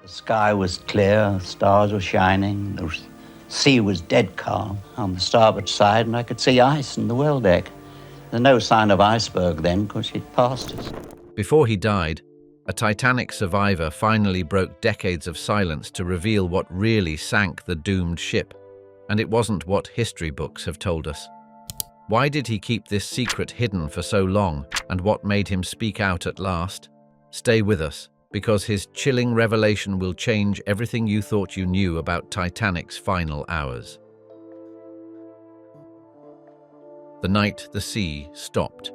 The sky was clear, stars were shining, the sea was dead calm on the starboard side, and I could see ice in the well deck. There's no sign of iceberg then, because she'd passed us. Before he died, a Titanic survivor finally broke decades of silence to reveal what really sank the doomed ship, and it wasn't what history books have told us. Why did he keep this secret hidden for so long, and what made him speak out at last? Stay with us, because his chilling revelation will change everything you thought you knew about Titanic's final hours. The night the sea stopped.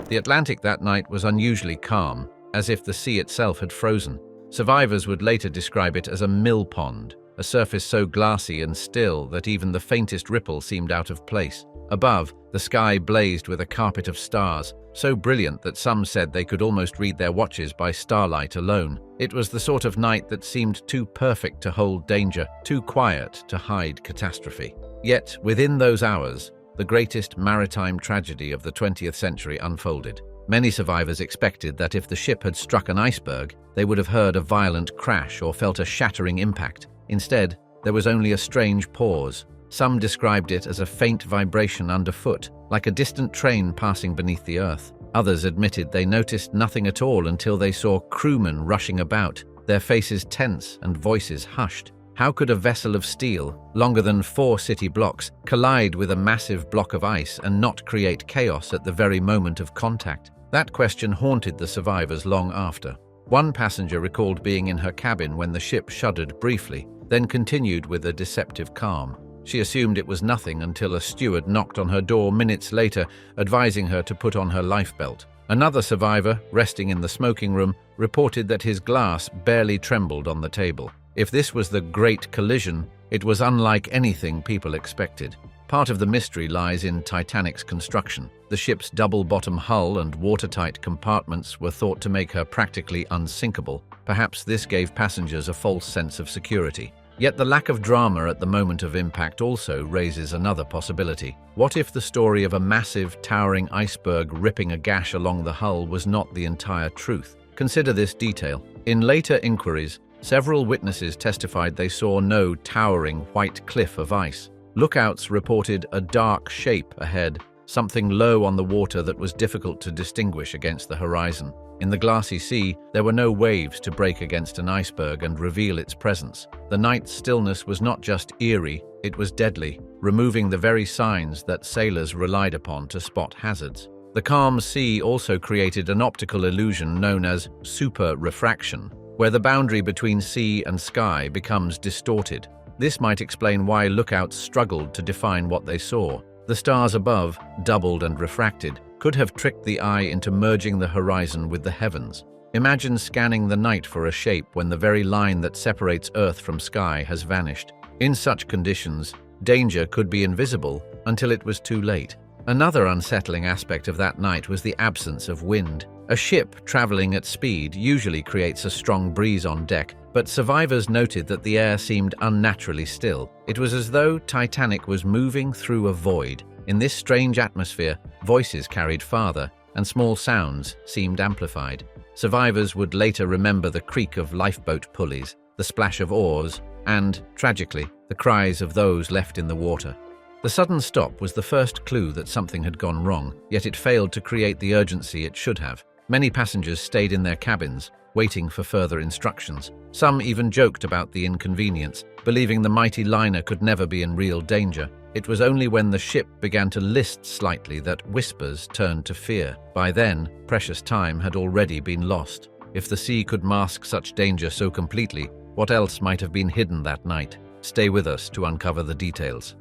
The Atlantic that night was unusually calm, as if the sea itself had frozen. Survivors would later describe it as a mill pond, a surface so glassy and still that even the faintest ripple seemed out of place. Above, the sky blazed with a carpet of stars, so brilliant that some said they could almost read their watches by starlight alone. It was the sort of night that seemed too perfect to hold danger, too quiet to hide catastrophe. Yet, within those hours, the greatest maritime tragedy of the 20th century unfolded. Many survivors expected that if the ship had struck an iceberg, they would have heard a violent crash or felt a shattering impact. Instead, there was only a strange pause. Some described it as a faint vibration underfoot, like a distant train passing beneath the earth. Others admitted they noticed nothing at all until they saw crewmen rushing about, their faces tense and voices hushed. How could a vessel of steel, longer than 4 city blocks, collide with a massive block of ice and not create chaos at the very moment of contact? That question haunted the survivors long after. One passenger recalled being in her cabin when the ship shuddered briefly, then continued with a deceptive calm. She assumed it was nothing until a steward knocked on her door minutes later, advising her to put on her lifebelt. Another survivor, resting in the smoking room, reported that his glass barely trembled on the table. If this was the Great Collision, it was unlike anything people expected. Part of the mystery lies in Titanic's construction. The ship's double-bottom hull and watertight compartments were thought to make her practically unsinkable. Perhaps this gave passengers a false sense of security. Yet the lack of drama at the moment of impact also raises another possibility. What if the story of a massive, towering iceberg ripping a gash along the hull was not the entire truth? Consider this detail. In later inquiries, several witnesses testified they saw no towering white cliff of ice. Lookouts reported a dark shape ahead, something low on the water that was difficult to distinguish against the horizon. In the glassy sea, there were no waves to break against an iceberg and reveal its presence. The night's stillness was not just eerie, it was deadly, removing the very signs that sailors relied upon to spot hazards. The calm sea also created an optical illusion known as super-refraction, where the boundary between sea and sky becomes distorted. This might explain why lookouts struggled to define what they saw. The stars above, doubled and refracted, could have tricked the eye into merging the horizon with the heavens. Imagine scanning the night for a shape when the very line that separates Earth from sky has vanished. In such conditions, danger could be invisible until it was too late. Another unsettling aspect of that night was the absence of wind. A ship traveling at speed usually creates a strong breeze on deck, but survivors noted that the air seemed unnaturally still. It was as though Titanic was moving through a void. In this strange atmosphere, voices carried farther, and small sounds seemed amplified. Survivors would later remember the creak of lifeboat pulleys, the splash of oars, and, tragically, the cries of those left in the water. The sudden stop was the first clue that something had gone wrong, yet it failed to create the urgency it should have. Many passengers stayed in their cabins, waiting for further instructions. Some even joked about the inconvenience, believing the mighty liner could never be in real danger. It was only when the ship began to list slightly that whispers turned to fear. By then, precious time had already been lost. If the sea could mask such danger so completely, what else might have been hidden that night? Stay with us to uncover the details.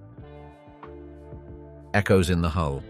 Echoes in the hull.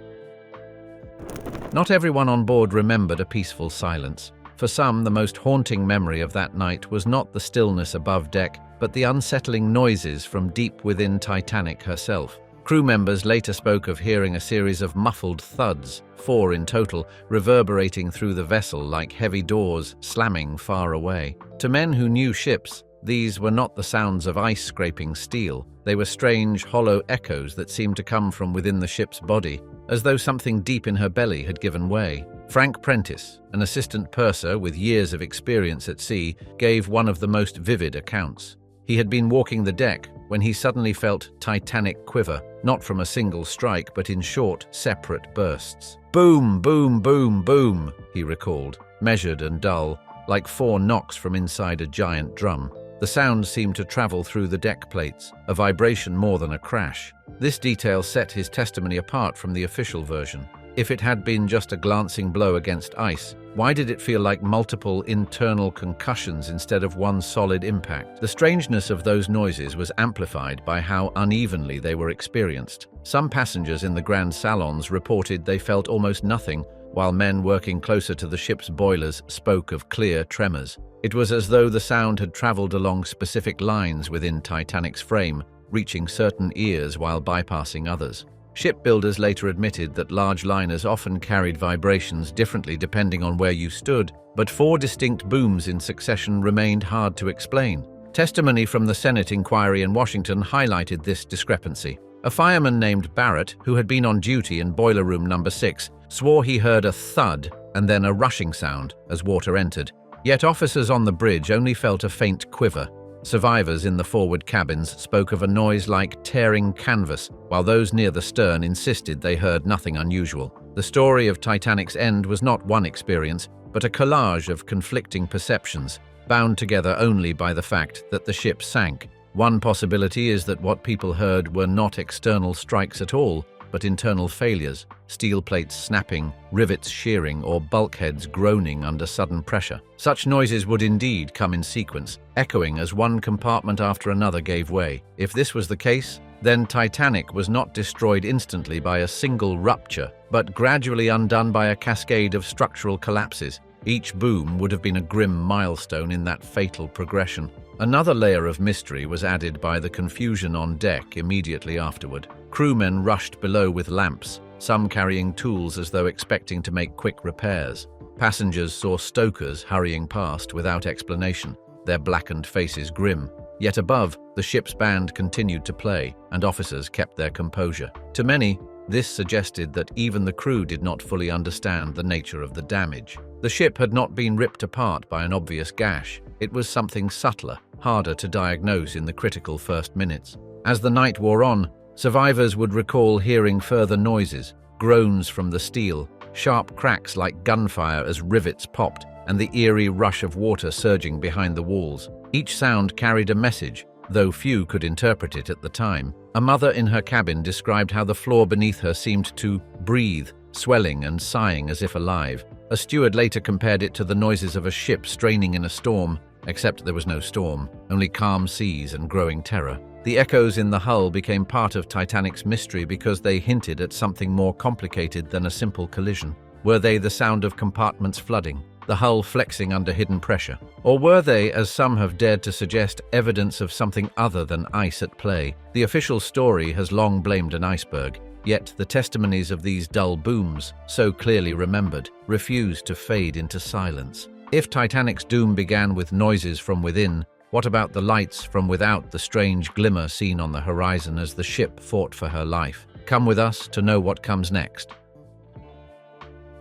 Not everyone on board remembered a peaceful silence. For some, the most haunting memory of that night was not the stillness above deck, but the unsettling noises from deep within Titanic herself. Crew members later spoke of hearing a series of muffled thuds, 4 in total, reverberating through the vessel like heavy doors slamming far away. To men who knew ships, these were not the sounds of ice scraping steel. They were strange, hollow echoes that seemed to come from within the ship's body, as though something deep in her belly had given way. Frank Prentice, an assistant purser with years of experience at sea, gave one of the most vivid accounts. He had been walking the deck when he suddenly felt Titanic quiver, not from a single strike, but in short, separate bursts. Boom, boom, boom, boom, he recalled, measured and dull, like 4 knocks from inside a giant drum. The sound seemed to travel through the deck plates, a vibration more than a crash. This detail set his testimony apart from the official version. If it had been just a glancing blow against ice, why did it feel like multiple internal concussions instead of one solid impact? The strangeness of those noises was amplified by how unevenly they were experienced. Some passengers in the grand salons reported they felt almost nothing, while men working closer to the ship's boilers spoke of clear tremors. It was as though the sound had traveled along specific lines within Titanic's frame, reaching certain ears while bypassing others. Shipbuilders later admitted that large liners often carried vibrations differently depending on where you stood, but 4 distinct booms in succession remained hard to explain. Testimony from the Senate inquiry in Washington highlighted this discrepancy. A fireman named Barrett, who had been on duty in boiler room number 6, swore he heard a thud and then a rushing sound as water entered. Yet officers on the bridge only felt a faint quiver. Survivors in the forward cabins spoke of a noise like tearing canvas, while those near the stern insisted they heard nothing unusual. The story of Titanic's end was not one experience, but a collage of conflicting perceptions, bound together only by the fact that the ship sank. One possibility is that what people heard were not external strikes at all, but internal failures, steel plates snapping, rivets shearing, or bulkheads groaning under sudden pressure. Such noises would indeed come in sequence, echoing as one compartment after another gave way. If this was the case, then Titanic was not destroyed instantly by a single rupture, but gradually undone by a cascade of structural collapses. Each boom would have been a grim milestone in that fatal progression. Another layer of mystery was added by the confusion on deck immediately afterward. Crewmen rushed below with lamps, some carrying tools as though expecting to make quick repairs. Passengers saw stokers hurrying past without explanation, their blackened faces grim. Yet above, the ship's band continued to play, and officers kept their composure. To many, this suggested that even the crew did not fully understand the nature of the damage. The ship had not been ripped apart by an obvious gash. It was something subtler, harder to diagnose in the critical first minutes. As the night wore on, survivors would recall hearing further noises, groans from the steel, sharp cracks like gunfire as rivets popped, and the eerie rush of water surging behind the walls. Each sound carried a message, though few could interpret it at the time. A mother in her cabin described how the floor beneath her seemed to breathe, swelling and sighing as if alive. A steward later compared it to the noises of a ship straining in a storm, except there was no storm, only calm seas and growing terror. The echoes in the hull became part of Titanic's mystery because they hinted at something more complicated than a simple collision. Were they the sound of compartments flooding, the hull flexing under hidden pressure? Or were they, as some have dared to suggest, evidence of something other than ice at play? The official story has long blamed an iceberg, yet the testimonies of these dull booms, so clearly remembered, refused to fade into silence. If Titanic's doom began with noises from within, what about the lights from without, the strange glimmer seen on the horizon as the ship fought for her life? Come with us to know what comes next.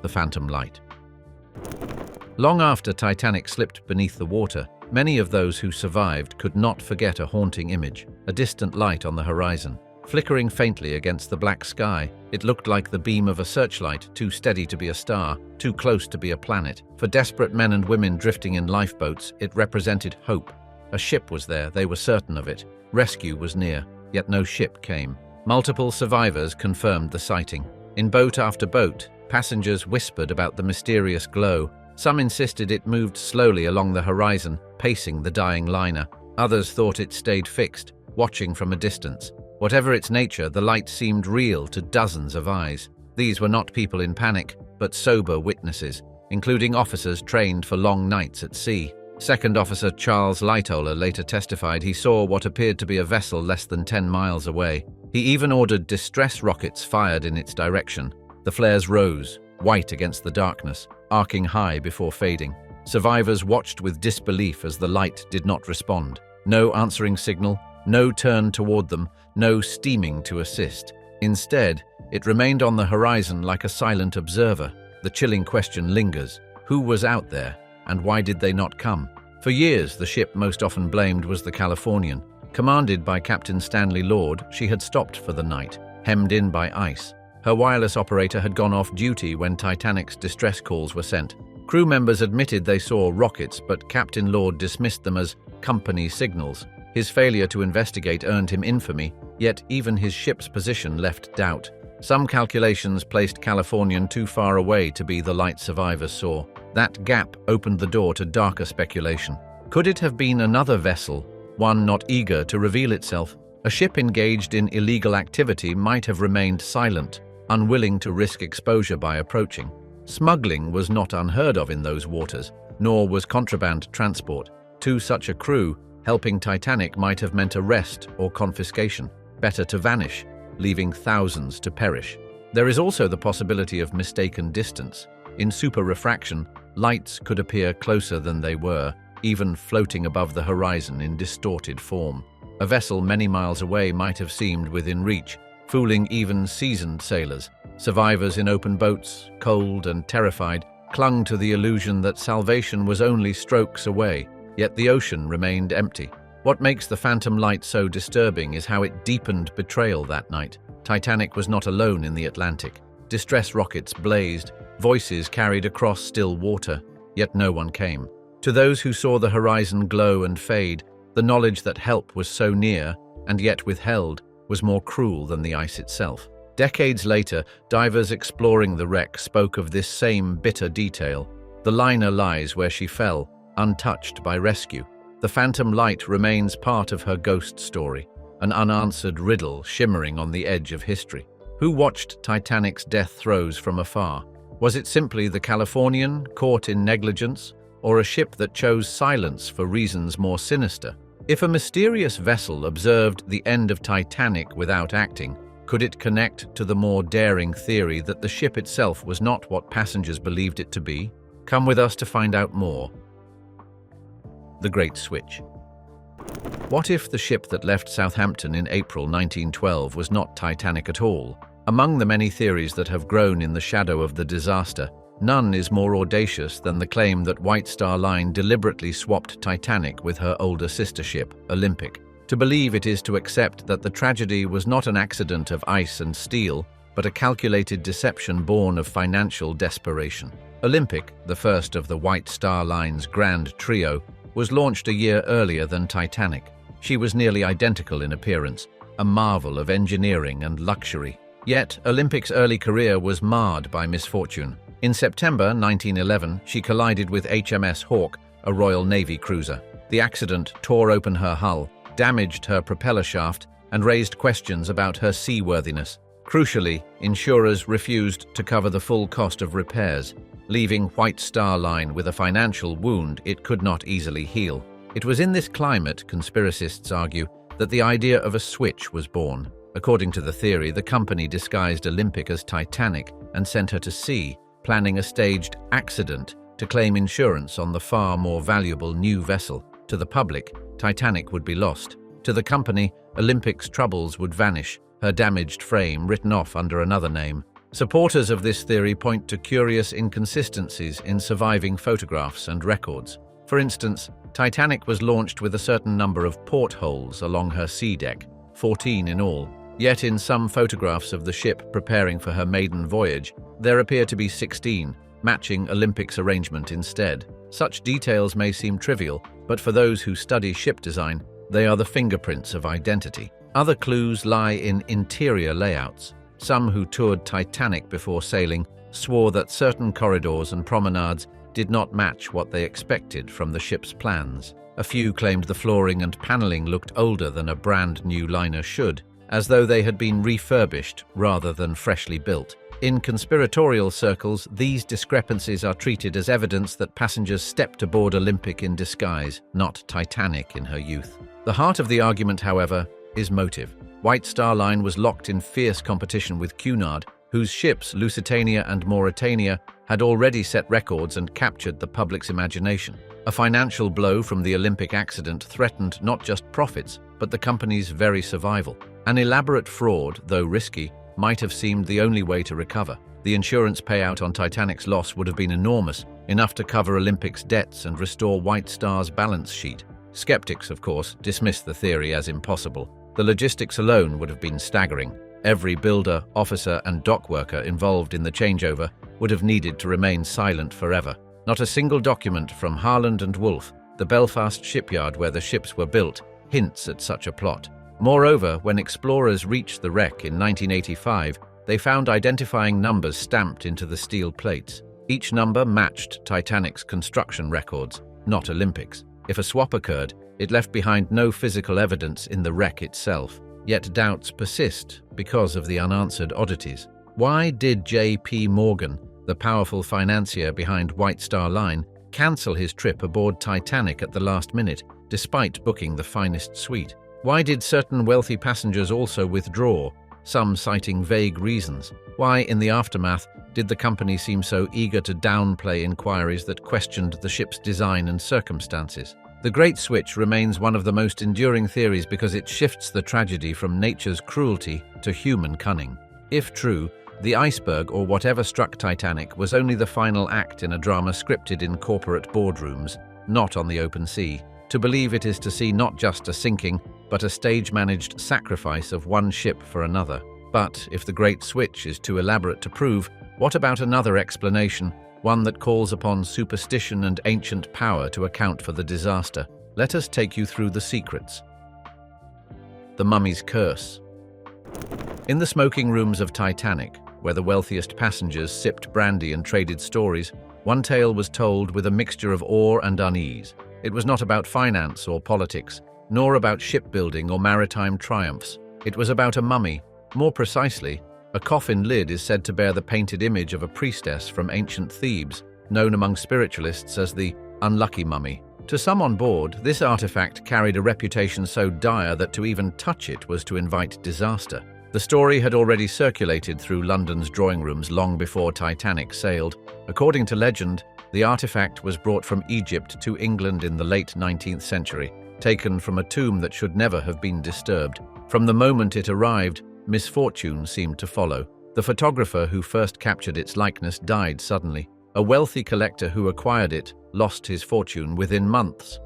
The Phantom Light. Long after Titanic slipped beneath the water, many of those who survived could not forget a haunting image, a distant light on the horizon. Flickering faintly against the black sky, it looked like the beam of a searchlight, too steady to be a star, too close to be a planet. For desperate men and women drifting in lifeboats, it represented hope. A ship was there, they were certain of it. Rescue was near, yet no ship came. Multiple survivors confirmed the sighting. In boat after boat, passengers whispered about the mysterious glow. Some insisted it moved slowly along the horizon, pacing the dying liner. Others thought it stayed fixed, watching from a distance. Whatever its nature, the light seemed real to dozens of eyes. These were not people in panic, but sober witnesses, including officers trained for long nights at sea. Second Officer Charles Lightoller later testified he saw what appeared to be a vessel less than 10 miles away. He even ordered distress rockets fired in its direction. The flares rose, white against the darkness, arcing high before fading. Survivors watched with disbelief as the light did not respond. No answering signal, no turn toward them, no steaming to assist. Instead, it remained on the horizon like a silent observer, the chilling question lingers: who was out there, and why did they not come? For years, the ship most often blamed was the Californian. Commanded by Captain Stanley Lord, she had stopped for the night, hemmed in by ice. Her wireless operator had gone off duty when Titanic's distress calls were sent. Crew members admitted they saw rockets, but Captain Lord dismissed them as company signals. His failure to investigate earned him infamy, yet even his ship's position left doubt. Some calculations placed Californian too far away to be the light survivors saw. That gap opened the door to darker speculation. Could it have been another vessel, one not eager to reveal itself? A ship engaged in illegal activity might have remained silent, unwilling to risk exposure by approaching. Smuggling was not unheard of in those waters, nor was contraband transport. To such a crew, helping Titanic might have meant arrest or confiscation. Better to vanish, leaving thousands to perish. There is also the possibility of mistaken distance. In super-refraction, lights could appear closer than they were, even floating above the horizon in distorted form. A vessel many miles away might have seemed within reach, fooling even seasoned sailors. Survivors in open boats, cold and terrified, clung to the illusion that salvation was only strokes away, yet the ocean remained empty. What makes the phantom light so disturbing is how it deepened betrayal that night. Titanic was not alone in the Atlantic. Distress rockets blazed, voices carried across still water, yet no one came. To those who saw the horizon glow and fade, the knowledge that help was so near, and yet withheld, was more cruel than the ice itself. Decades later, divers exploring the wreck spoke of this same bitter detail. The liner lies where she fell, untouched by rescue. The phantom light remains part of her ghost story, an unanswered riddle shimmering on the edge of history. Who watched Titanic's death throes from afar? Was it simply the Californian, caught in negligence, or a ship that chose silence for reasons more sinister? If a mysterious vessel observed the end of Titanic without acting, could it connect to the more daring theory that the ship itself was not what passengers believed it to be? Come with us to find out more. The Great Switch. What if the ship that left Southampton in April 1912 was not Titanic at all? Among the many theories that have grown in the shadow of the disaster, none is more audacious than the claim that White Star Line deliberately swapped Titanic with her older sister ship, Olympic. To believe it is to accept that the tragedy was not an accident of ice and steel, but a calculated deception born of financial desperation. Olympic, the first of the White Star Line's grand trio, was launched a year earlier than Titanic. She was nearly identical in appearance, a marvel of engineering and luxury. Yet, Olympic's early career was marred by misfortune. In September 1911, she collided with HMS Hawke, a Royal Navy cruiser. The accident tore open her hull, damaged her propeller shaft, and raised questions about her seaworthiness. Crucially, insurers refused to cover the full cost of repairs, leaving White Star Line with a financial wound it could not easily heal. It was in this climate, conspiracists argue, that the idea of a switch was born. According to the theory, the company disguised Olympic as Titanic and sent her to sea, planning a staged accident to claim insurance on the far more valuable new vessel. To the public, Titanic would be lost. To the company, Olympic's troubles would vanish, her damaged frame written off under another name. Supporters of this theory point to curious inconsistencies in surviving photographs and records. For instance, Titanic was launched with a certain number of portholes along her sea deck, 14 in all. Yet in some photographs of the ship preparing for her maiden voyage, there appear to be 16, matching Olympic's arrangement instead. Such details may seem trivial, but for those who study ship design, they are the fingerprints of identity. Other clues lie in interior layouts. Some who toured Titanic before sailing swore that certain corridors and promenades did not match what they expected from the ship's plans. A few claimed the flooring and paneling looked older than a brand new liner should, as though they had been refurbished rather than freshly built. In conspiratorial circles, these discrepancies are treated as evidence that passengers stepped aboard Olympic in disguise, not Titanic in her youth. The heart of the argument, however, is motive. White Star Line was locked in fierce competition with Cunard, whose ships, Lusitania and Mauretania, had already set records and captured the public's imagination. A financial blow from the Olympic accident threatened not just profits, but the company's very survival. An elaborate fraud, though risky, might have seemed the only way to recover. The insurance payout on Titanic's loss would have been enormous, enough to cover Olympic's debts and restore White Star's balance sheet. Skeptics, of course, dismissed the theory as impossible. The logistics alone would have been staggering. Every builder, officer, and dock worker involved in the changeover would have needed to remain silent forever. Not a single document from Harland and Wolff, the Belfast shipyard where the ships were built, hints at such a plot. Moreover, when explorers reached the wreck in 1985, they found identifying numbers stamped into the steel plates. Each number matched Titanic's construction records, not Olympic's. If a swap occurred, it left behind no physical evidence in the wreck itself. Yet doubts persist because of the unanswered oddities. Why did J.P. Morgan, the powerful financier behind White Star Line, cancel his trip aboard Titanic at the last minute, despite booking the finest suite? Why did certain wealthy passengers also withdraw, some citing vague reasons? Why, in the aftermath, did the company seem so eager to downplay inquiries that questioned the ship's design and circumstances? The Great Switch remains one of the most enduring theories because it shifts the tragedy from nature's cruelty to human cunning. If true, the iceberg, or whatever struck Titanic, was only the final act in a drama scripted in corporate boardrooms, not on the open sea. To believe it is to see not just a sinking, but a stage-managed sacrifice of one ship for another. But if the Great Switch is too elaborate to prove, what about another explanation, one that calls upon superstition and ancient power to account for the disaster? Let us take you through the secrets. The Mummy's Curse. In the smoking rooms of Titanic, where the wealthiest passengers sipped brandy and traded stories, one tale was told with a mixture of awe and unease. It was not about finance or politics, nor about shipbuilding or maritime triumphs. It was about a mummy. More precisely, a coffin lid is said to bear the painted image of a priestess from ancient Thebes, known among spiritualists as the unlucky mummy. To some on board, this artifact carried a reputation so dire that to even touch it was to invite disaster. The story had already circulated through London's drawing rooms long before Titanic sailed. According to legend, the artifact was brought from Egypt to England in the late 19th century, taken from a tomb that should never have been disturbed. From the moment it arrived, misfortune seemed to follow. The photographer who first captured its likeness died suddenly. A wealthy collector who acquired it lost his fortune within months.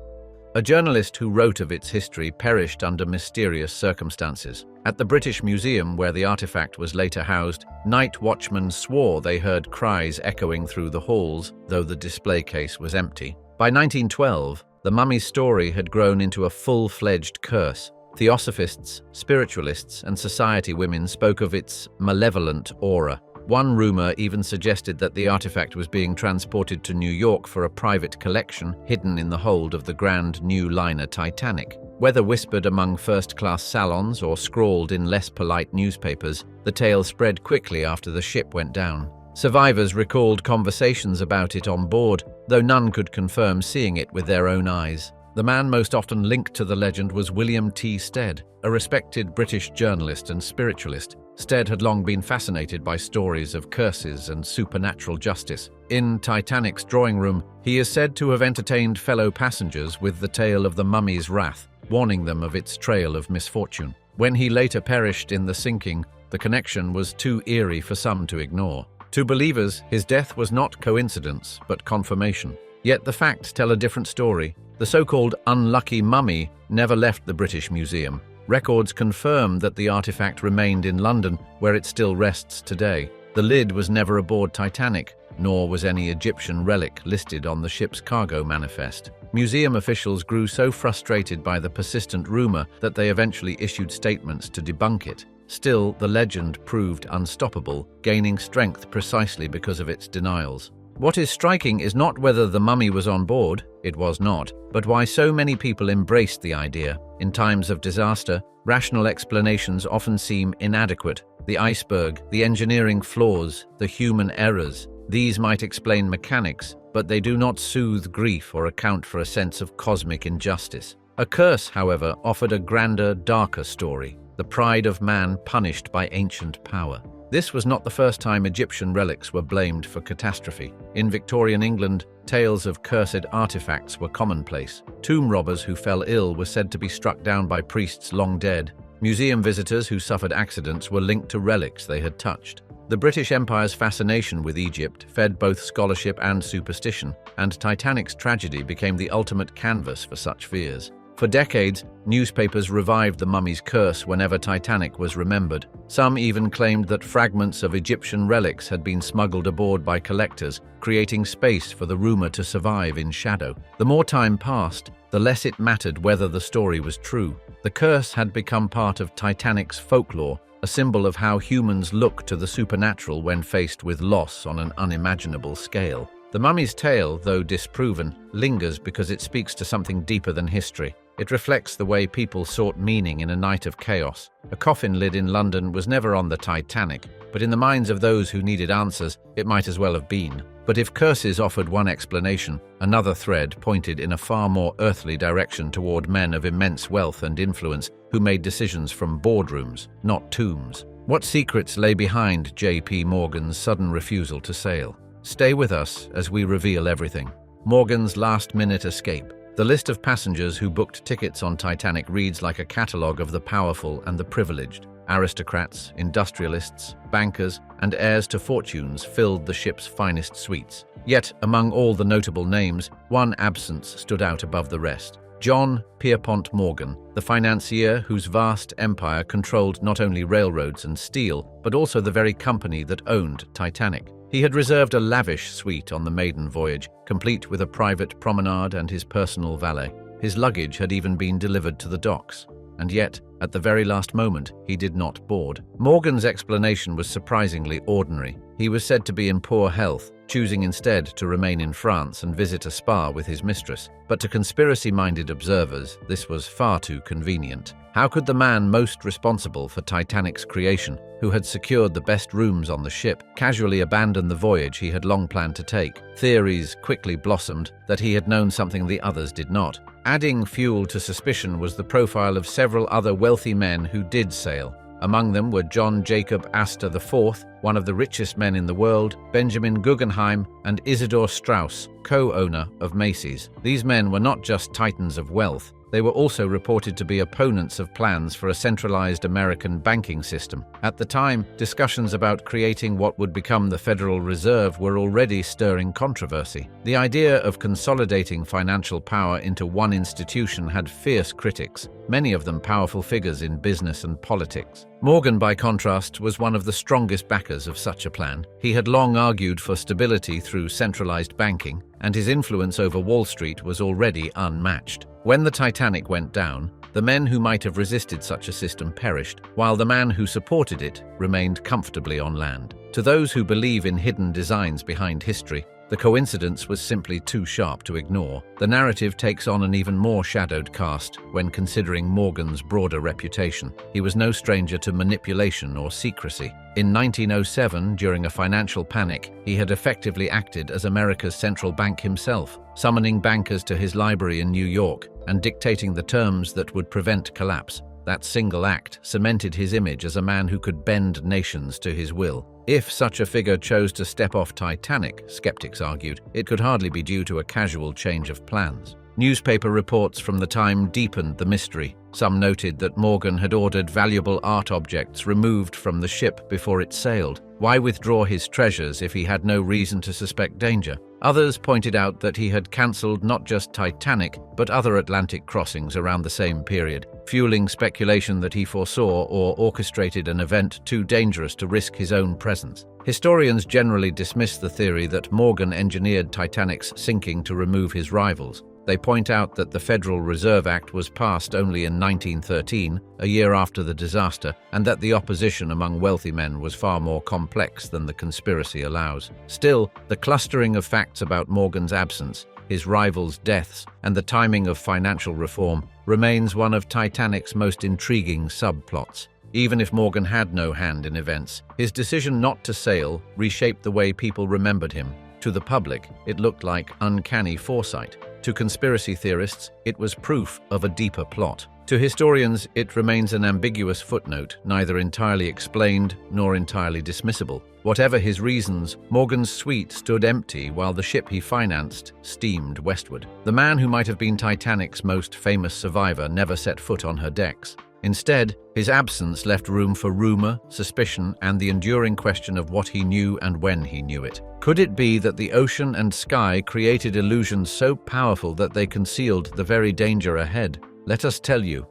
A journalist who wrote of its history perished under mysterious circumstances. At the British Museum, where the artifact was later housed, night watchmen swore they heard cries echoing through the halls, though the display case was empty. By 1912, the mummy's story had grown into a full-fledged curse. Theosophists, spiritualists, and society women spoke of its malevolent aura. One rumor even suggested that the artifact was being transported to New York for a private collection hidden in the hold of the grand new liner Titanic. Whether whispered among first-class salons or scrawled in less polite newspapers, the tale spread quickly after the ship went down. Survivors recalled conversations about it on board, though none could confirm seeing it with their own eyes. The man most often linked to the legend was William T. Stead, a respected British journalist and spiritualist. Stead had long been fascinated by stories of curses and supernatural justice. In Titanic's drawing room, he is said to have entertained fellow passengers with the tale of the mummy's wrath, warning them of its trail of misfortune. When he later perished in the sinking, the connection was too eerie for some to ignore. To believers, his death was not coincidence, but confirmation. Yet the facts tell a different story. The so-called unlucky mummy never left the British Museum. Records confirm that the artifact remained in London, where it still rests today. The lid was never aboard Titanic, nor was any Egyptian relic listed on the ship's cargo manifest. Museum officials grew so frustrated by the persistent rumor that they eventually issued statements to debunk it. Still, the legend proved unstoppable, gaining strength precisely because of its denials. What is striking is not whether the mummy was on board, it was not, but why so many people embraced the idea. In times of disaster, rational explanations often seem inadequate. The iceberg, the engineering flaws, the human errors, these might explain mechanics, but they do not soothe grief or account for a sense of cosmic injustice. A curse, however, offered a grander, darker story, the pride of man punished by ancient power. This was not the first time Egyptian relics were blamed for catastrophe. In Victorian England, tales of cursed artifacts were commonplace. Tomb robbers who fell ill were said to be struck down by priests long dead. Museum visitors who suffered accidents were linked to relics they had touched. The British Empire's fascination with Egypt fed both scholarship and superstition, and Titanic's tragedy became the ultimate canvas for such fears. For decades, newspapers revived the mummy's curse whenever Titanic was remembered. Some even claimed that fragments of Egyptian relics had been smuggled aboard by collectors, creating space for the rumor to survive in shadow. The more time passed, the less it mattered whether the story was true. The curse had become part of Titanic's folklore, a symbol of how humans look to the supernatural when faced with loss on an unimaginable scale. The mummy's tale, though disproven, lingers because it speaks to something deeper than history. It reflects the way people sought meaning in a night of chaos. A coffin lid in London was never on the Titanic, but in the minds of those who needed answers, it might as well have been. But if curses offered one explanation, another thread pointed in a far more earthly direction toward men of immense wealth and influence who made decisions from boardrooms, not tombs. What secrets lay behind J.P. Morgan's sudden refusal to sail? Stay with us as we reveal everything. Morgan's last-minute escape. The list of passengers who booked tickets on Titanic reads like a catalogue of the powerful and the privileged. Aristocrats, industrialists, bankers, and heirs to fortunes filled the ship's finest suites. Yet, among all the notable names, one absence stood out above the rest. John Pierpont Morgan, the financier whose vast empire controlled not only railroads and steel, but also the very company that owned Titanic. He had reserved a lavish suite on the maiden voyage, complete with a private promenade and his personal valet. His luggage had even been delivered to the docks. And yet, at the very last moment, he did not board. Morgan's explanation was surprisingly ordinary. He was said to be in poor health, choosing instead to remain in France and visit a spa with his mistress. But to conspiracy-minded observers, this was far too convenient. How could the man most responsible for Titanic's creation, who had secured the best rooms on the ship, casually abandon the voyage he had long planned to take? Theories quickly blossomed that he had known something the others did not. Adding fuel to suspicion was the profile of several other wealthy men who did sail. Among them were John Jacob Astor IV, one of the richest men in the world, Benjamin Guggenheim, and Isidor Straus, co-owner of Macy's. These men were not just titans of wealth. They were also reported to be opponents of plans for a centralized American banking system. At the time, discussions about creating what would become the Federal Reserve were already stirring controversy. The idea of consolidating financial power into one institution had fierce critics, many of them powerful figures in business and politics. Morgan, by contrast, was one of the strongest backers of such a plan. He had long argued for stability through centralized banking, and his influence over Wall Street was already unmatched. When the Titanic went down, the men who might have resisted such a system perished, while the man who supported it remained comfortably on land. To those who believe in hidden designs behind history, the coincidence was simply too sharp to ignore. The narrative takes on an even more shadowed cast when considering Morgan's broader reputation. He was no stranger to manipulation or secrecy. In 1907, during a financial panic, he had effectively acted as America's central bank himself, summoning bankers to his library in New York and dictating the terms that would prevent collapse. That single act cemented his image as a man who could bend nations to his will. If such a figure chose to step off Titanic, skeptics argued, it could hardly be due to a casual change of plans. Newspaper reports from the time deepened the mystery. Some noted that Morgan had ordered valuable art objects removed from the ship before it sailed. Why withdraw his treasures if he had no reason to suspect danger? Others pointed out that he had cancelled not just Titanic, but other Atlantic crossings around the same period, fueling speculation that he foresaw or orchestrated an event too dangerous to risk his own presence. Historians generally dismiss the theory that Morgan engineered Titanic's sinking to remove his rivals. They point out that the Federal Reserve Act was passed only in 1913, a year after the disaster, and that the opposition among wealthy men was far more complex than the conspiracy allows. Still, the clustering of facts about Morgan's absence, his rivals' deaths, and the timing of financial reform remains one of Titanic's most intriguing subplots. Even if Morgan had no hand in events, his decision not to sail reshaped the way people remembered him. To the public, it looked like uncanny foresight. To conspiracy theorists, it was proof of a deeper plot. To historians, it remains an ambiguous footnote, neither entirely explained nor entirely dismissible. Whatever his reasons, Morgan's suite stood empty while the ship he financed steamed westward. The man who might have been Titanic's most famous survivor never set foot on her decks. Instead, his absence left room for rumor, suspicion, and the enduring question of what he knew and when he knew it. Could it be that the ocean and sky created illusions so powerful that they concealed the very danger ahead? Let us tell you.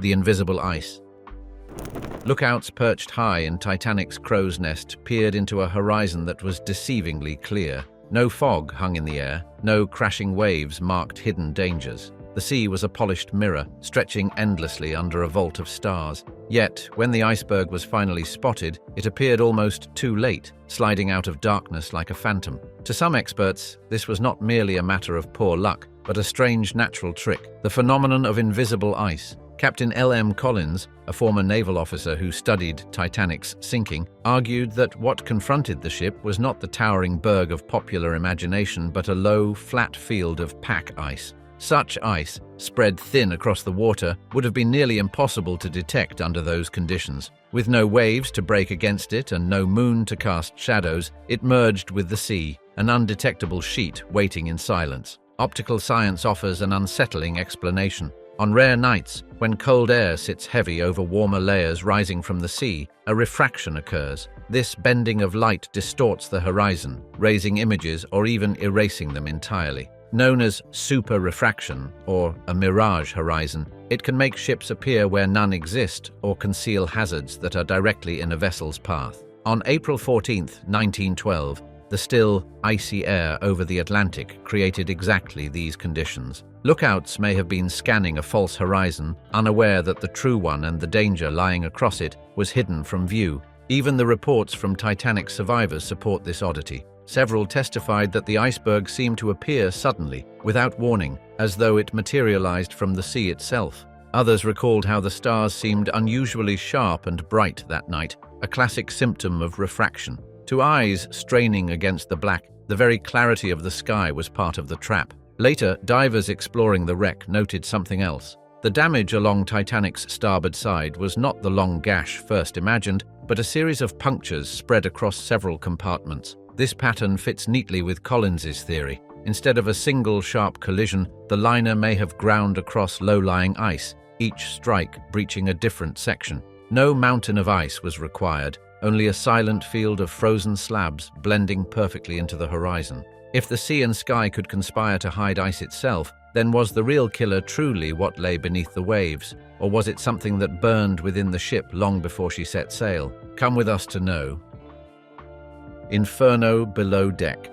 The invisible ice. Lookouts perched high in Titanic's crow's nest peered into a horizon that was deceivingly clear. No fog hung in the air, no crashing waves marked hidden dangers. The sea was a polished mirror, stretching endlessly under a vault of stars. Yet, when the iceberg was finally spotted, it appeared almost too late, sliding out of darkness like a phantom. To some experts, this was not merely a matter of poor luck, but a strange natural trick, the phenomenon of invisible ice. Captain L.M. Collins, a former naval officer who studied Titanic's sinking, argued that what confronted the ship was not the towering berg of popular imagination, but a low, flat field of pack ice. Such ice, spread thin across the water, would have been nearly impossible to detect under those conditions. With no waves to break against it and no moon to cast shadows, it merged with the sea, an undetectable sheet waiting in silence. Optical science offers an unsettling explanation. On rare nights, when cold air sits heavy over warmer layers rising from the sea, a refraction occurs. This bending of light distorts the horizon, raising images or even erasing them entirely. Known as super refraction or a mirage horizon, it can make ships appear where none exist or conceal hazards that are directly in a vessel's path. On April 14, 1912, the still, icy air over the Atlantic created exactly these conditions. Lookouts may have been scanning a false horizon, unaware that the true one and the danger lying across it was hidden from view. Even the reports from Titanic survivors support this oddity. Several testified that the iceberg seemed to appear suddenly, without warning, as though it materialized from the sea itself. Others recalled how the stars seemed unusually sharp and bright that night, a classic symptom of refraction. To eyes straining against the black, the very clarity of the sky was part of the trap. Later, divers exploring the wreck noted something else. The damage along Titanic's starboard side was not the long gash first imagined, but a series of punctures spread across several compartments. This pattern fits neatly with Collins's theory. Instead of a single sharp collision, the liner may have ground across low-lying ice, each strike breaching a different section. No mountain of ice was required, only a silent field of frozen slabs blending perfectly into the horizon. If the sea and sky could conspire to hide ice itself, then was the real killer truly what lay beneath the waves, or was it something that burned within the ship long before she set sail? Come with us to know. Inferno below deck.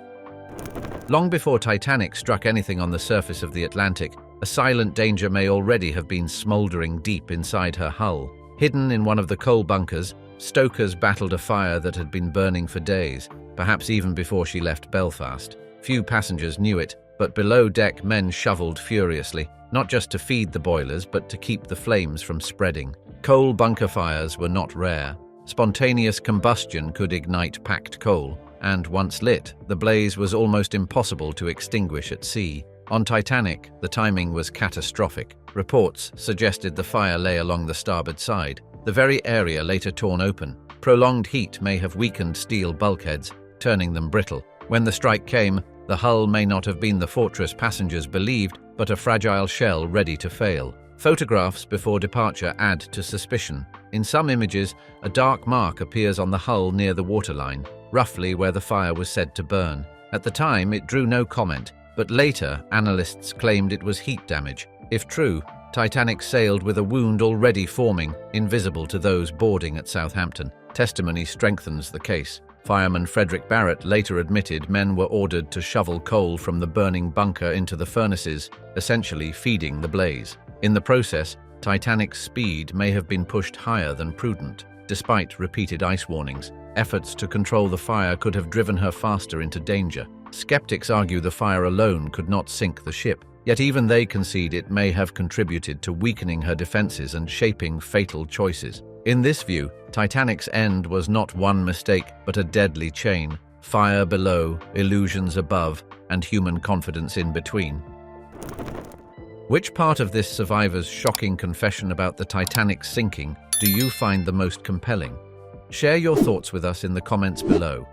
Long before Titanic struck anything on the surface of the Atlantic, a silent danger may already have been smoldering deep inside her hull. Hidden in one of the coal bunkers, stokers battled a fire that had been burning for days, perhaps even before she left Belfast. Few passengers knew it, but below deck men shoveled furiously, not just to feed the boilers, but to keep the flames from spreading. Coal bunker fires were not rare. Spontaneous combustion could ignite packed coal, and once lit, the blaze was almost impossible to extinguish at sea. On Titanic, the timing was catastrophic. Reports suggested the fire lay along the starboard side, the very area later torn open. Prolonged heat may have weakened steel bulkheads, turning them brittle. When the strike came, the hull may not have been the fortress passengers believed, but a fragile shell ready to fail. Photographs before departure add to suspicion. In some images, a dark mark appears on the hull near the waterline, roughly where the fire was said to burn. At the time, it drew no comment, but later, analysts claimed it was heat damage. If true, Titanic sailed with a wound already forming, invisible to those boarding at Southampton. Testimony strengthens the case. Fireman Frederick Barrett later admitted men were ordered to shovel coal from the burning bunker into the furnaces, essentially feeding the blaze. In the process, Titanic's speed may have been pushed higher than prudent. Despite repeated ice warnings, efforts to control the fire could have driven her faster into danger. Skeptics argue the fire alone could not sink the ship, yet even they concede it may have contributed to weakening her defenses and shaping fatal choices. In this view, Titanic's end was not one mistake, but a deadly chain. Fire below, illusions above, and human confidence in between. Which part of this survivor's shocking confession about the Titanic's sinking do you find the most compelling? Share your thoughts with us in the comments below.